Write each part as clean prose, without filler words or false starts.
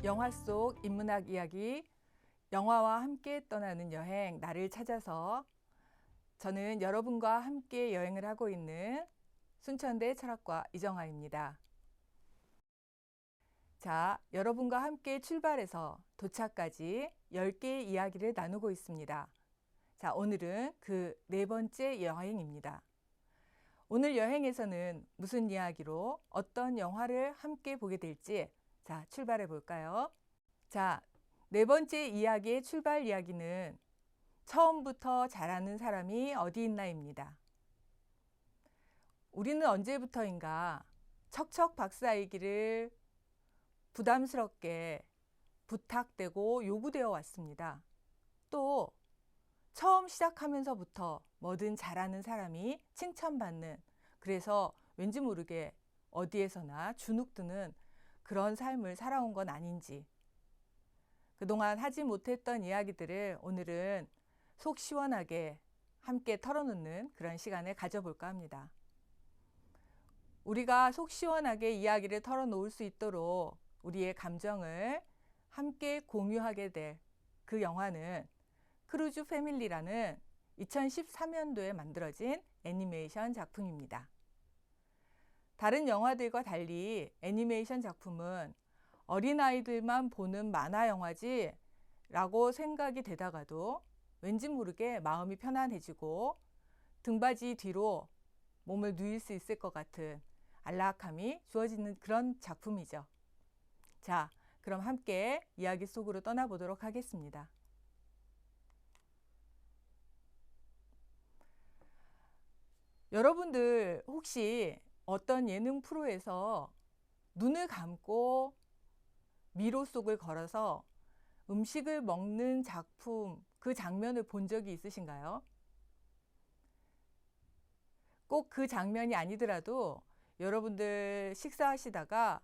영화 속 인문학 이야기, 영화와 함께 떠나는 여행, 나를 찾아서 저는 여러분과 함께 여행을 하고 있는 순천대 철학과 이정아입니다. 자, 여러분과 함께 출발해서 도착까지 10개의 이야기를 나누고 있습니다. 자, 오늘은 그 네 번째 여행입니다. 오늘 여행에서는 무슨 이야기로 어떤 영화를 함께 보게 될지 자, 출발해 볼까요? 자, 네 번째 이야기의 출발 이야기는 처음부터 잘하는 사람이 어디 있나입니다. 우리는 언제부터인가 척척 박사이기를 부담스럽게 부탁되고 요구되어 왔습니다. 또 처음 시작하면서부터 뭐든 잘하는 사람이 칭찬받는, 그래서 왠지 모르게 어디에서나 주눅드는 그런 삶을 살아온 건 아닌지, 그동안 하지 못했던 이야기들을 오늘은 속 시원하게 함께 털어놓는 그런 시간을 가져볼까 합니다. 우리가 속 시원하게 이야기를 털어놓을 수 있도록 우리의 감정을 함께 공유하게 될 그 영화는 크루즈 패밀리라는 2013년도에 만들어진 애니메이션 작품입니다. 다른 영화들과 달리 애니메이션 작품은 어린아이들만 보는 만화 영화지 라고 생각이 되다가도 왠지 모르게 마음이 편안해지고 등받이 뒤로 몸을 누일 수 있을 것 같은 안락함이 주어지는 그런 작품이죠. 자, 그럼 함께 이야기 속으로 떠나보도록 하겠습니다. 여러분들 혹시 어떤 예능 프로에서 눈을 감고 미로 속을 걸어서 음식을 먹는 작품, 그 장면을 본 적이 있으신가요? 꼭 그 장면이 아니더라도 여러분들 식사하시다가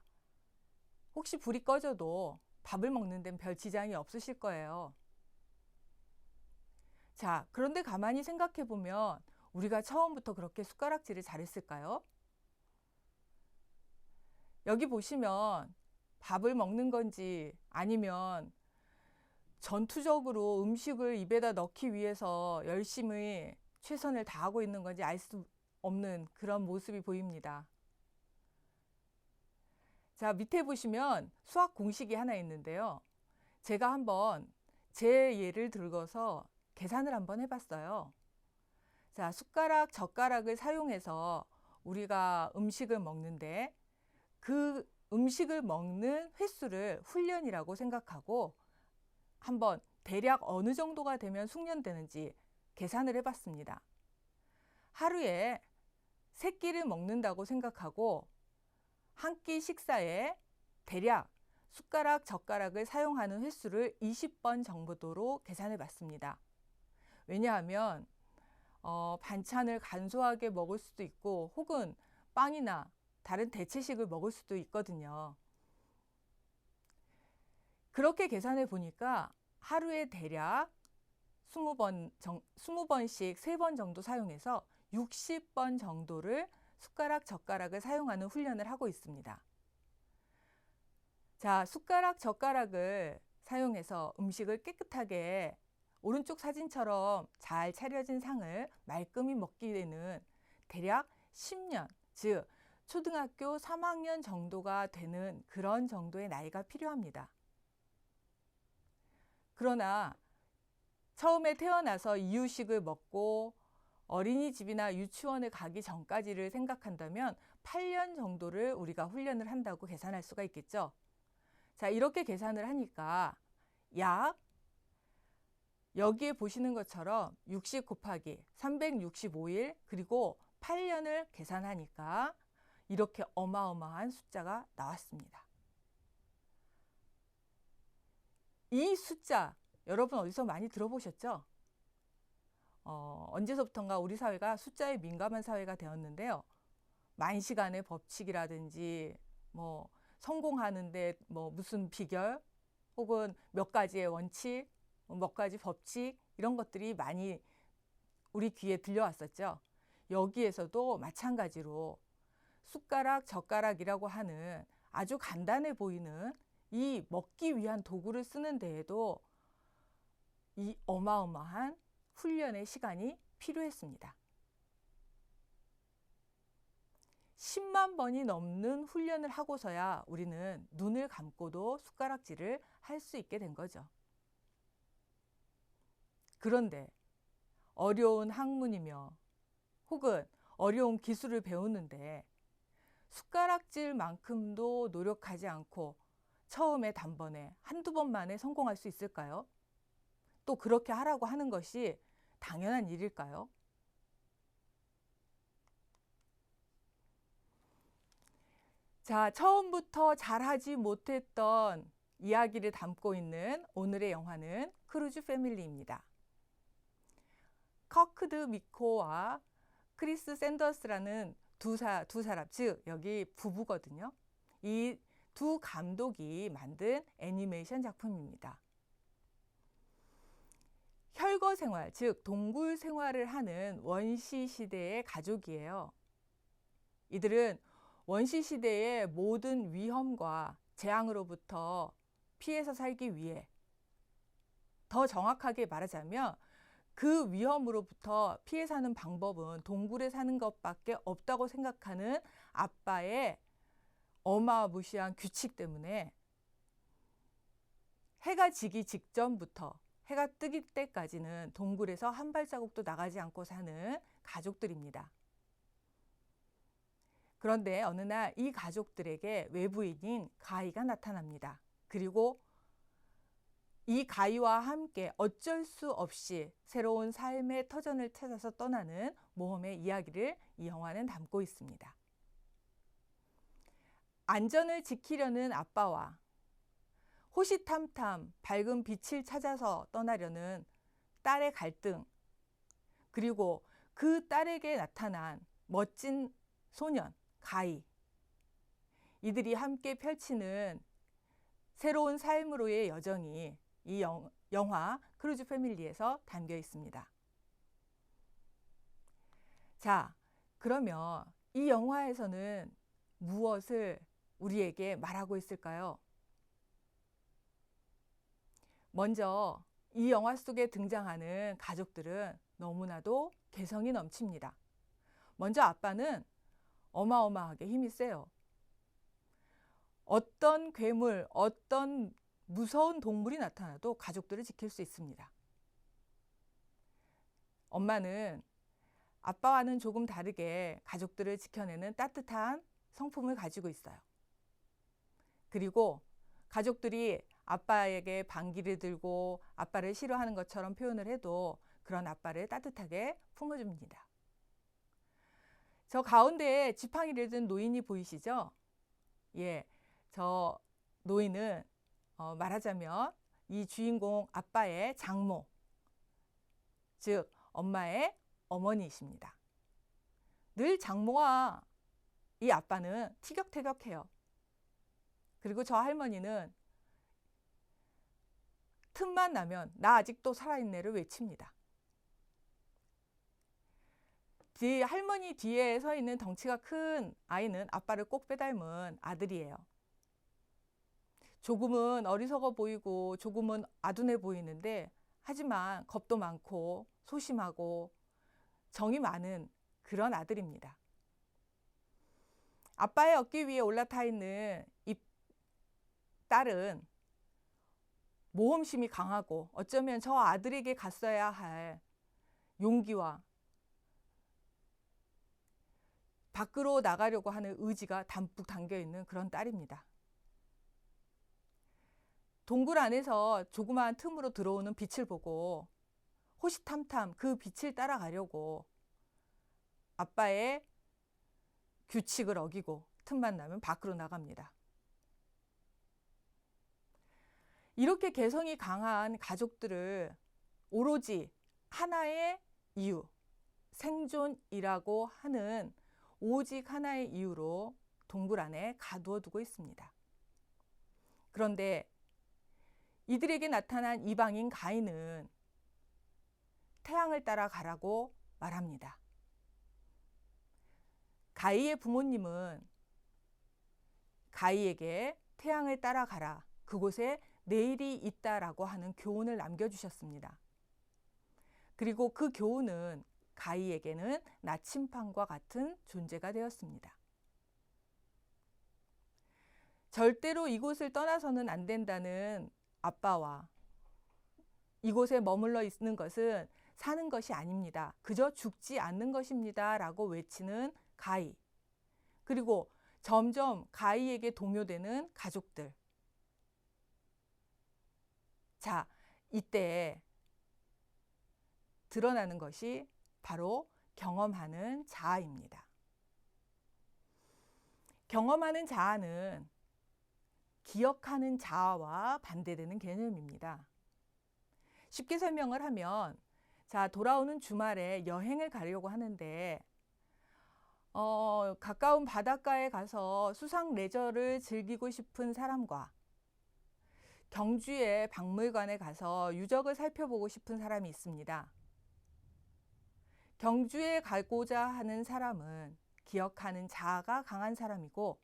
혹시 불이 꺼져도 밥을 먹는 데는 별 지장이 없으실 거예요. 자, 그런데 가만히 생각해 보면 우리가 처음부터 그렇게 숟가락질을 잘했을까요? 여기 보시면 밥을 먹는 건지 아니면 전투적으로 음식을 입에다 넣기 위해서 열심히 최선을 다하고 있는 건지 알 수 없는 그런 모습이 보입니다. 자, 밑에 보시면 수학 공식이 하나 있는데요. 제가 한번 제 예를 들어서 계산을 한번 해봤어요. 자, 숟가락, 젓가락을 사용해서 우리가 음식을 먹는데 그 음식을 먹는 횟수를 훈련이라고 생각하고 한번 대략 어느 정도가 되면 숙련되는지 계산을 해봤습니다. 하루에 3끼를 먹는다고 생각하고 한 끼 식사에 대략 숟가락, 젓가락을 사용하는 횟수를 20번 정도로 계산해 봤습니다. 왜냐하면 반찬을 간소하게 먹을 수도 있고 혹은 빵이나 다른 대체식을 먹을 수도 있거든요. 그렇게 계산해 보니까 하루에 대략 20번씩 3번 정도 사용해서 60번 정도를 숟가락, 젓가락을 사용하는 훈련을 하고 있습니다. 자, 숟가락, 젓가락을 사용해서 음식을 깨끗하게 오른쪽 사진처럼 잘 차려진 상을 말끔히 먹게 되는 대략 10년, 즉 초등학교 3학년 정도가 되는 그런 정도의 나이가 필요합니다. 그러나 처음에 태어나서 이유식을 먹고 어린이집이나 유치원에 가기 전까지를 생각한다면 8년 정도를 우리가 훈련을 한다고 계산할 수가 있겠죠. 자, 이렇게 계산을 하니까 약 여기에 보시는 것처럼 60 곱하기 365일 그리고 8년을 계산하니까 이렇게 어마어마한 숫자가 나왔습니다. 이 숫자 여러분 어디서 많이 들어보셨죠? 언제서부턴가 우리 사회가 숫자에 민감한 사회가 되었는데요. 만시간의 법칙이라든지 뭐 성공하는데 뭐 무슨 비결 혹은 몇 가지의 원칙, 몇 가지 법칙 이런 것들이 많이 우리 귀에 들려왔었죠. 여기에서도 마찬가지로 숟가락, 젓가락이라고 하는 아주 간단해 보이는 이 먹기 위한 도구를 쓰는 데에도 이 어마어마한 훈련의 시간이 필요했습니다. 10만 번이 넘는 훈련을 하고서야 우리는 눈을 감고도 숟가락질을 할 수 있게 된 거죠. 그런데 어려운 학문이며 혹은 어려운 기술을 배우는데 숟가락질만큼도 노력하지 않고 처음에 단번에 한두 번 만에 성공할 수 있을까요? 또 그렇게 하라고 하는 것이 당연한 일일까요? 자, 처음부터 잘하지 못했던 이야기를 담고 있는 오늘의 영화는 크루즈 패밀리입니다. 커크드 미코와 크리스 샌더스라는 두 사람, 즉 여기 부부거든요. 이 두 감독이 만든 애니메이션 작품입니다. 혈거 생활, 즉 동굴 생활을 하는 원시 시대의 가족이에요. 이들은 원시 시대의 모든 위험과 재앙으로부터 피해서 살기 위해, 더 정확하게 말하자면 그 위험으로부터 피해 사는 방법은 동굴에 사는 것밖에 없다고 생각하는 아빠의 어마무시한 규칙 때문에 해가 지기 직전부터 해가 뜨기 때까지는 동굴에서 한 발자국도 나가지 않고 사는 가족들입니다. 그런데 어느 날 이 가족들에게 외부인인 가이가 나타납니다. 그리고 이 가이와 함께 어쩔 수 없이 새로운 삶의 터전을 찾아서 떠나는 모험의 이야기를 이 영화는 담고 있습니다. 안전을 지키려는 아빠와 호시탐탐 밝은 빛을 찾아서 떠나려는 딸의 갈등, 그리고 그 딸에게 나타난 멋진 소년 가이, 이들이 함께 펼치는 새로운 삶으로의 여정이 이 영화 크루즈 패밀리에서 담겨 있습니다. 자, 그러면 이 영화에서는 무엇을 우리에게 말하고 있을까요? 먼저 이 영화 속에 등장하는 가족들은 너무나도 개성이 넘칩니다. 먼저 아빠는 어마어마하게 힘이 세요. 어떤 괴물, 어떤 무서운 동물이 나타나도 가족들을 지킬 수 있습니다. 엄마는 아빠와는 조금 다르게 가족들을 지켜내는 따뜻한 성품을 가지고 있어요. 그리고 가족들이 아빠에게 반기를 들고 아빠를 싫어하는 것처럼 표현을 해도 그런 아빠를 따뜻하게 품어줍니다. 저 가운데에 지팡이를 든 노인이 보이시죠? 예, 저 노인은 말하자면 이 주인공 아빠의 장모, 즉 엄마의 어머니이십니다. 늘 장모와 이 아빠는 티격태격해요. 그리고 저 할머니는 틈만 나면 나 아직도 살아있네를 외칩니다. 할머니 뒤에 서 있는 덩치가 큰 아이는 아빠를 꼭 빼닮은 아들이에요. 조금은 어리석어 보이고 조금은 아둔해 보이는데 하지만 겁도 많고 소심하고 정이 많은 그런 아들입니다. 아빠의 어깨 위에 올라타 있는 이 딸은 모험심이 강하고 어쩌면 저 아들에게 갔어야 할 용기와 밖으로 나가려고 하는 의지가 담뿍 담겨 있는 그런 딸입니다. 동굴 안에서 조그마한 틈으로 들어오는 빛을 보고 호시탐탐 그 빛을 따라가려고 아빠의 규칙을 어기고 틈만 나면 밖으로 나갑니다. 이렇게 개성이 강한 가족들을 오로지 하나의 이유, 생존이라고 하는 오직 하나의 이유로 동굴 안에 가두어 두고 있습니다. 그런데 이들에게 나타난 이방인 가인은 태양을 따라 가라고 말합니다. 가이의 부모님은 가이에게 태양을 따라가라, 그곳에 내일이 있다라고 하는 교훈을 남겨주셨습니다. 그리고 그 교훈은 가희에게는 나침판과 같은 존재가 되었습니다. 절대로 이곳을 떠나서는 안 된다는 아빠와 이곳에 머물러 있는 것은 사는 것이 아닙니다. 그저 죽지 않는 것입니다. 라고 외치는 가희. 그리고 점점 가희에게 동요되는 가족들. 자, 이때 드러나는 것이 바로 경험하는 자아입니다. 경험하는 자아는 기억하는 자아와 반대되는 개념입니다. 쉽게 설명을 하면, 자, 돌아오는 주말에 여행을 가려고 하는데 가까운 바닷가에 가서 수상 레저를 즐기고 싶은 사람과 경주의 박물관에 가서 유적을 살펴보고 싶은 사람이 있습니다. 경주에 가고자 하는 사람은 기억하는 자아가 강한 사람이고,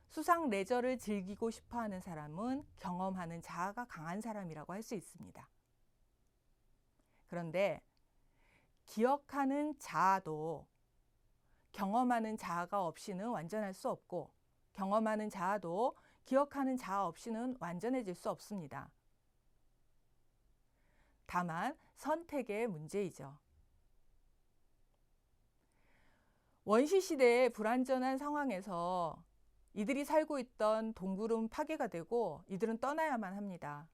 수상 레저를 즐기고 싶어 하는 사람은 경험하는 자아가 강한 사람이라고 할 수 있습니다. 그런데 기억하는 자아도 경험하는 자아가 없이는 완전할 수 없고, 경험하는 자아도 기억하는 자아 없이는 완전해질 수 없습니다. 다만 선택의 문제이죠. 원시시대의 불완전한 상황에서 이들이 살고 있던 동굴은 파괴가 되고 이들은 떠나야만 합니다.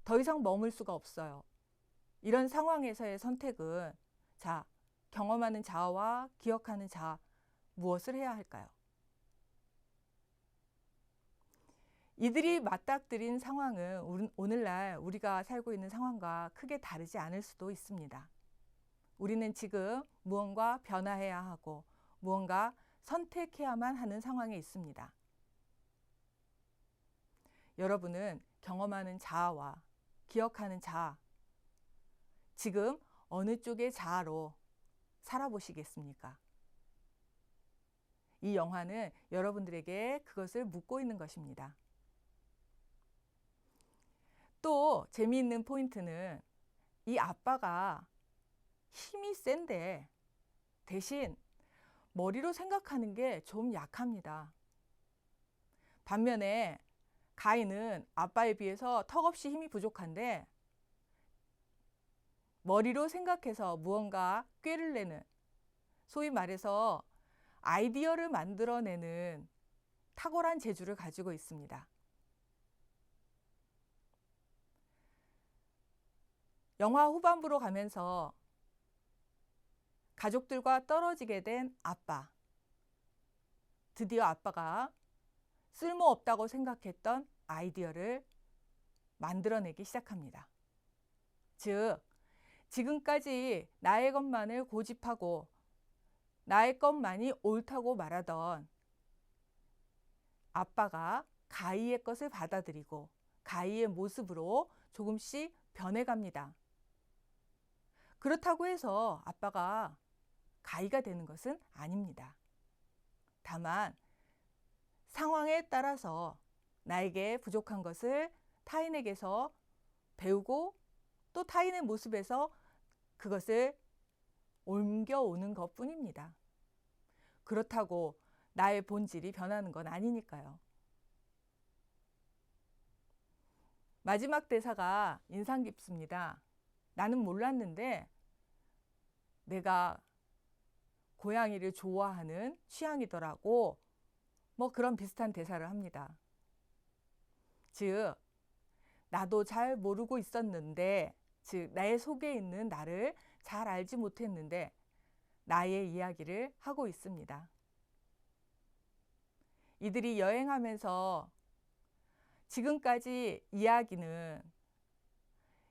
더 이상 머물 수가 없어요. 이런 상황에서의 선택은, 자, 경험하는 자아와 기억하는 자아, 무엇을 해야 할까요? 이들이 맞닥뜨린 상황은 오늘날 우리가 살고 있는 상황과 크게 다르지 않을 수도 있습니다. 우리는 지금 무언가 변화해야 하고 무언가 선택해야만 하는 상황에 있습니다. 여러분은 경험하는 자아와 기억하는 자아, 지금 어느 쪽의 자아로 살아보시겠습니까? 이 영화는 여러분들에게 그것을 묻고 있는 것입니다. 또 재미있는 포인트는 이 아빠가 힘이 센데 대신 머리로 생각하는 게 좀 약합니다. 반면에 가인은 아빠에 비해서 턱없이 힘이 부족한데 머리로 생각해서 무언가 꾀를 내는, 소위 말해서 아이디어를 만들어내는 탁월한 재주를 가지고 있습니다. 영화 후반부로 가면서 가족들과 떨어지게 된 아빠. 드디어 아빠가 쓸모없다고 생각했던 아이디어를 만들어내기 시작합니다. 즉, 지금까지 나의 것만을 고집하고 나의 것만이 옳다고 말하던 아빠가 가희의 것을 받아들이고 가희의 모습으로 조금씩 변해갑니다. 그렇다고 해서 아빠가 가희가 되는 것은 아닙니다. 다만 상황에 따라서 나에게 부족한 것을 타인에게서 배우고 또 타인의 모습에서 그것을 옮겨오는 것뿐입니다. 그렇다고 나의 본질이 변하는 건 아니니까요. 마지막 대사가 인상 깊습니다. 나는 몰랐는데 내가 고양이를 좋아하는 취향이더라고. 뭐 그런 비슷한 대사를 합니다. 즉, 나도 잘 모르고 있었는데, 즉 나의 속에 있는 나를 잘 알지 못했는데 나의 이야기를 하고 있습니다. 이들이 여행하면서 지금까지 이야기는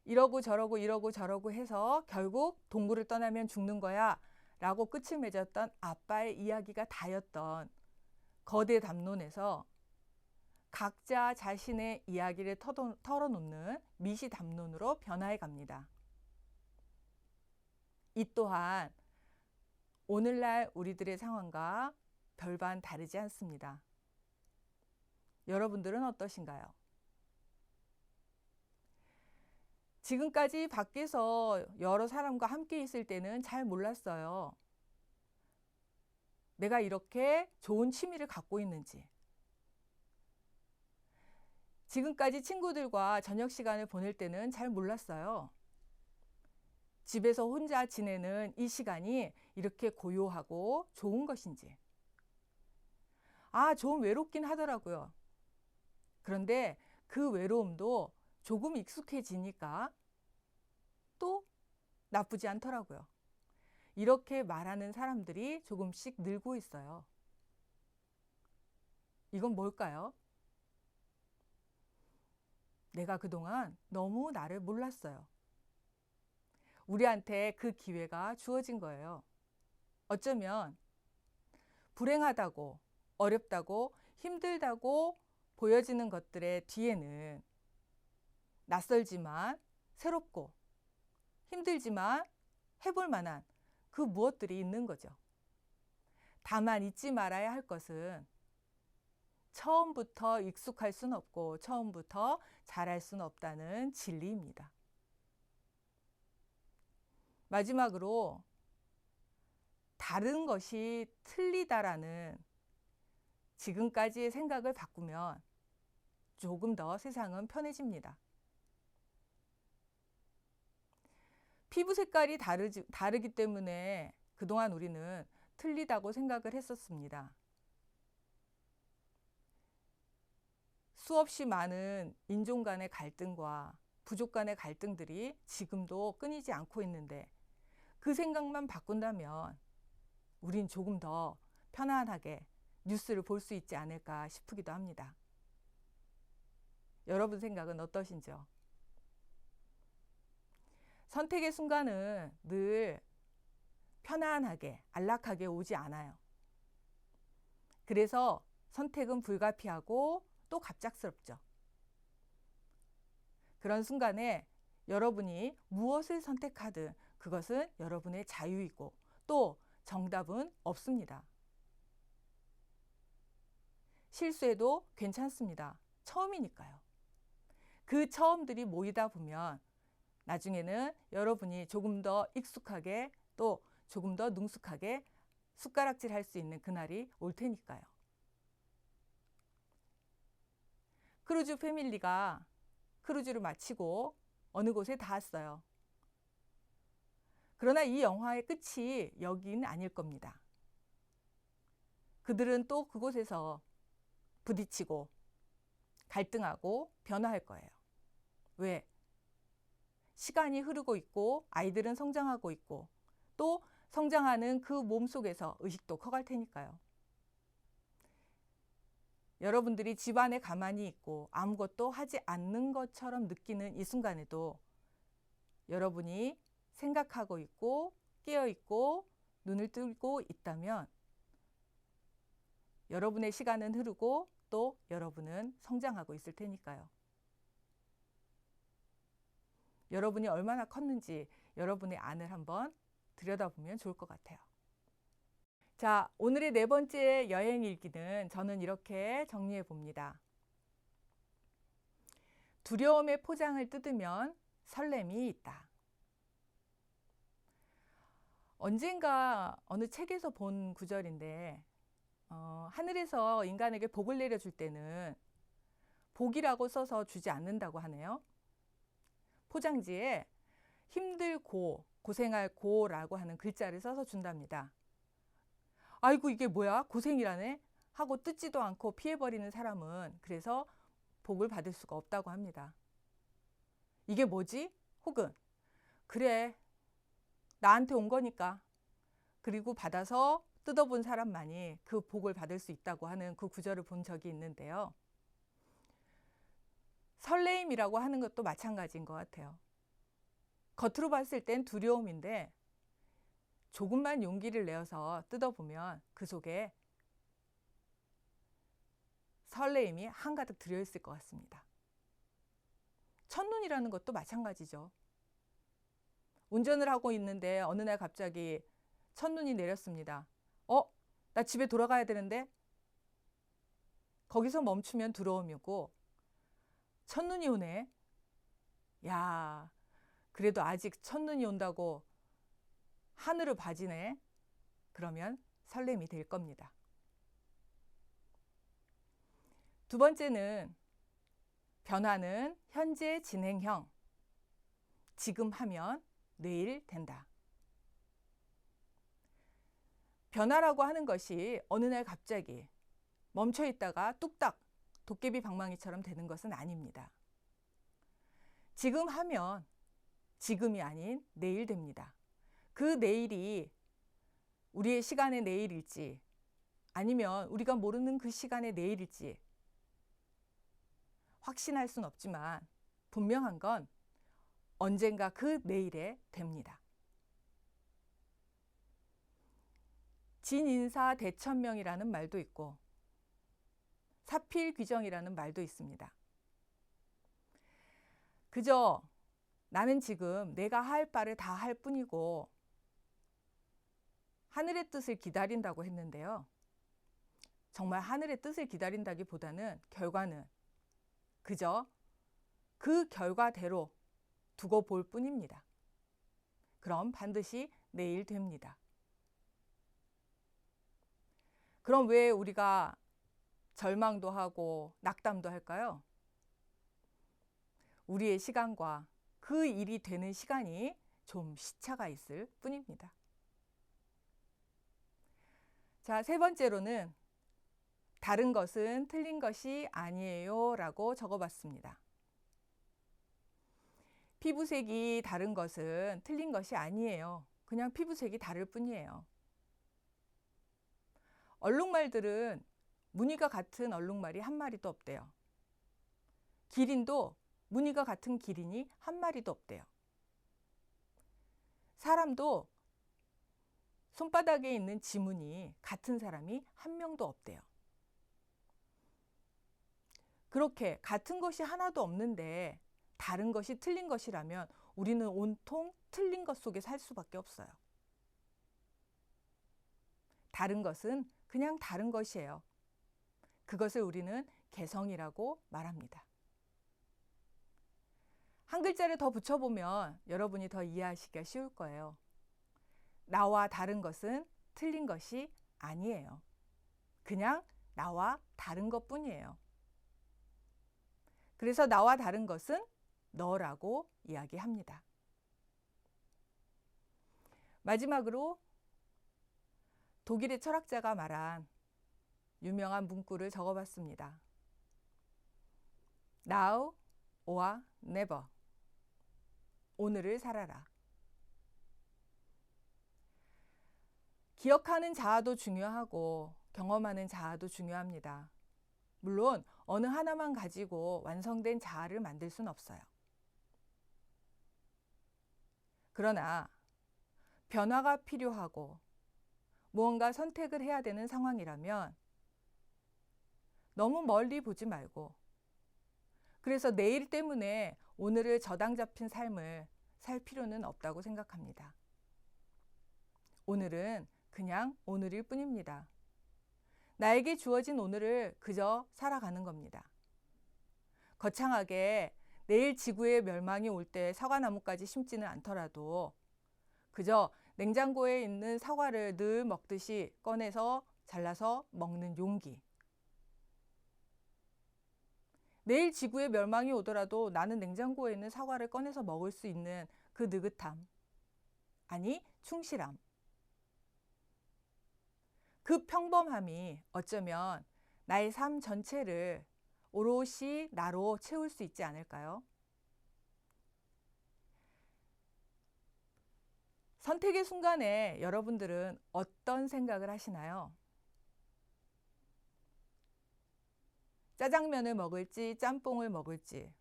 이러고 저러고 해서 결국 동굴을 떠나면 죽는 거야 라고 끝을 맺었던 아빠의 이야기가 다였던 거대 담론에서 각자 자신의 이야기를 털어놓는 미시 담론으로 변화해 갑니다. 이 또한 오늘날 우리들의 상황과 별반 다르지 않습니다. 여러분들은 어떠신가요? 지금까지 밖에서 여러 사람과 함께 있을 때는 잘 몰랐어요. 내가 이렇게 좋은 취미를 갖고 있는지. 지금까지 친구들과 저녁 시간을 보낼 때는 잘 몰랐어요. 집에서 혼자 지내는 이 시간이 이렇게 고요하고 좋은 것인지. 좀 외롭긴 하더라고요. 그런데 그 외로움도 조금 익숙해지니까 또 나쁘지 않더라고요. 이렇게 말하는 사람들이 조금씩 늘고 있어요. 이건 뭘까요? 내가 그동안 너무 나를 몰랐어요. 우리한테 그 기회가 주어진 거예요. 어쩌면 불행하다고, 어렵다고, 힘들다고 보여지는 것들의 뒤에는 낯설지만 새롭고 힘들지만 해볼 만한 그 무엇들이 있는 거죠. 다만 잊지 말아야 할 것은 처음부터 익숙할 수는 없고 처음부터 잘할 수는 없다는 진리입니다. 마지막으로 다른 것이 틀리다라는 지금까지의 생각을 바꾸면 조금 더 세상은 편해집니다. 피부 색깔이 다르기 때문에 그동안 우리는 틀리다고 생각을 했었습니다. 수없이 많은 인종 간의 갈등과 부족 간의 갈등들이 지금도 끊이지 않고 있는데 그 생각만 바꾼다면 우린 조금 더 편안하게 뉴스를 볼 수 있지 않을까 싶기도 합니다. 여러분 생각은 어떠신지요? 선택의 순간은 늘 편안하게, 안락하게 오지 않아요. 그래서 선택은 불가피하고 또 갑작스럽죠. 그런 순간에 여러분이 무엇을 선택하든 그것은 여러분의 자유이고 또 정답은 없습니다. 실수해도 괜찮습니다. 처음이니까요. 그 처음들이 모이다 보면 나중에는 여러분이 조금 더 익숙하게 또 조금 더 능숙하게 숟가락질 할 수 있는 그날이 올 테니까요. 크루즈 패밀리가 크루즈를 마치고 어느 곳에 닿았어요. 그러나 이 영화의 끝이 여기는 아닐 겁니다. 그들은 또 그곳에서 부딪히고 갈등하고 변화할 거예요. 왜? 시간이 흐르고 있고 아이들은 성장하고 있고 또 성장하는 그 몸 속에서 의식도 커갈 테니까요. 여러분들이 집안에 가만히 있고 아무것도 하지 않는 것처럼 느끼는 이 순간에도 여러분이 생각하고 있고 깨어 있고 눈을 뜨고 있다면 여러분의 시간은 흐르고 또 여러분은 성장하고 있을 테니까요. 여러분이 얼마나 컸는지 여러분의 안을 한번 들여다보면 좋을 것 같아요. 자, 오늘의 네 번째 여행 일기는 저는 이렇게 정리해 봅니다. 두려움의 포장을 뜯으면 설렘이 있다. 언젠가 어느 책에서 본 구절인데 하늘에서 인간에게 복을 내려줄 때는 복이라고 써서 주지 않는다고 하네요. 포장지에 힘들고 고생할 고라고 하는 글자를 써서 준답니다. 아이고 이게 뭐야? 고생이라네? 하고 뜯지도 않고 피해버리는 사람은 그래서 복을 받을 수가 없다고 합니다. 이게 뭐지? 혹은 그래 나한테 온 거니까 그리고 받아서 뜯어본 사람만이 그 복을 받을 수 있다고 하는 그 구절을 본 적이 있는데요. 설레임이라고 하는 것도 마찬가지인 것 같아요. 겉으로 봤을 땐 두려움인데 조금만 용기를 내어서 뜯어보면 그 속에 설레임이 한가득 들어있을 것 같습니다. 첫눈이라는 것도 마찬가지죠. 운전을 하고 있는데 어느 날 갑자기 첫눈이 내렸습니다. 나 집에 돌아가야 되는데? 거기서 멈추면 두려움이고 첫눈이 오네. 야, 그래도 아직 첫눈이 온다고 하늘을 봐지네. 그러면 설렘이 될 겁니다. 두 번째는 변화는 현재 진행형. 지금 하면 내일 된다. 변화라고 하는 것이 어느 날 갑자기 멈춰 있다가 뚝딱 도깨비 방망이처럼 되는 것은 아닙니다. 지금 하면 지금이 아닌 내일 됩니다. 그 내일이 우리의 시간의 내일일지 아니면 우리가 모르는 그 시간의 내일일지 확신할 순 없지만 분명한 건 언젠가 그 내일에 됩니다. 진인사 대천명이라는 말도 있고 사필귀정이라는 말도 있습니다. 그저 나는 지금 내가 할 바를 다 할 뿐이고 하늘의 뜻을 기다린다고 했는데요. 정말 하늘의 뜻을 기다린다기보다는 결과는 그저 그 결과대로 두고 볼 뿐입니다. 그럼 반드시 내일 됩니다. 그럼 왜 우리가 절망도 하고 낙담도 할까요? 우리의 시간과 그 일이 되는 시간이 좀 시차가 있을 뿐입니다. 자, 세 번째로는 다른 것은 틀린 것이 아니에요 라고 적어봤습니다. 피부색이 다른 것은 틀린 것이 아니에요. 그냥 피부색이 다를 뿐이에요. 얼룩말들은 무늬가 같은 얼룩말이 한 마리도 없대요. 기린도 무늬가 같은 기린이 한 마리도 없대요. 사람도 손바닥에 있는 지문이 같은 사람이 한 명도 없대요. 그렇게 같은 것이 하나도 없는데 다른 것이 틀린 것이라면 우리는 온통 틀린 것 속에 살 수밖에 없어요. 다른 것은 그냥 다른 것이에요. 그것을 우리는 개성이라고 말합니다. 한 글자를 더 붙여보면 여러분이 더 이해하시기가 쉬울 거예요. 나와 다른 것은 틀린 것이 아니에요. 그냥 나와 다른 것뿐이에요. 그래서 나와 다른 것은 너라고 이야기합니다. 마지막으로 독일의 철학자가 말한 유명한 문구를 적어봤습니다. Now or never. 오늘을 살아라. 기억하는 자아도 중요하고 경험하는 자아도 중요합니다. 물론 어느 하나만 가지고 완성된 자아를 만들 수는 없어요. 그러나 변화가 필요하고 무언가 선택을 해야 되는 상황이라면 너무 멀리 보지 말고 그래서 내일 때문에 오늘을 저당 잡힌 삶을 살 필요는 없다고 생각합니다. 오늘은 그냥 오늘일 뿐입니다. 나에게 주어진 오늘을 그저 살아가는 겁니다. 거창하게 내일 지구의 멸망이 올 때 사과나무까지 심지는 않더라도 그저 냉장고에 있는 사과를 늘 먹듯이 꺼내서 잘라서 먹는 용기. 내일 지구의 멸망이 오더라도 나는 냉장고에 있는 사과를 꺼내서 먹을 수 있는 그 느긋함. 아니, 충실함. 그 평범함이 어쩌면 나의 삶 전체를 오롯이 나로 채울 수 있지 않을까요? 선택의 순간에 여러분들은 어떤 생각을 하시나요? 짜장면을 먹을지 짬뽕을 먹을지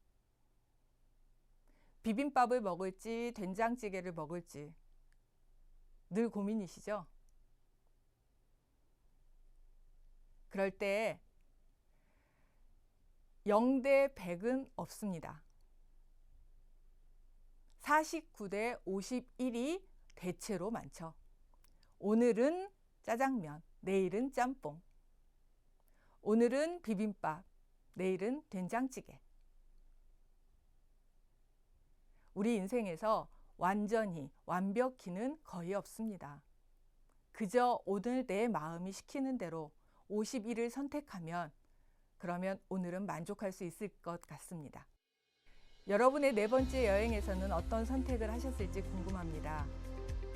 비빔밥을 먹을지 된장찌개를 먹을지 늘 고민이시죠? 그럴 때 0대 100은 없습니다. 49대 51이 대체로 많죠. 오늘은 짜장면, 내일은 짬뽕. 오늘은 비빔밥, 내일은 된장찌개. 우리 인생에서 완전히, 완벽히는 거의 없습니다. 그저 오늘 내 마음이 시키는 대로 51을 선택하면 그러면 오늘은 만족할 수 있을 것 같습니다. 여러분의 네 번째 여행에서는 어떤 선택을 하셨을지 궁금합니다.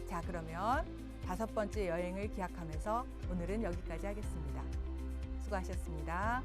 자, 그러면 다섯 번째 여행을 기약하면서 오늘은 여기까지 하겠습니다. 수고하셨습니다.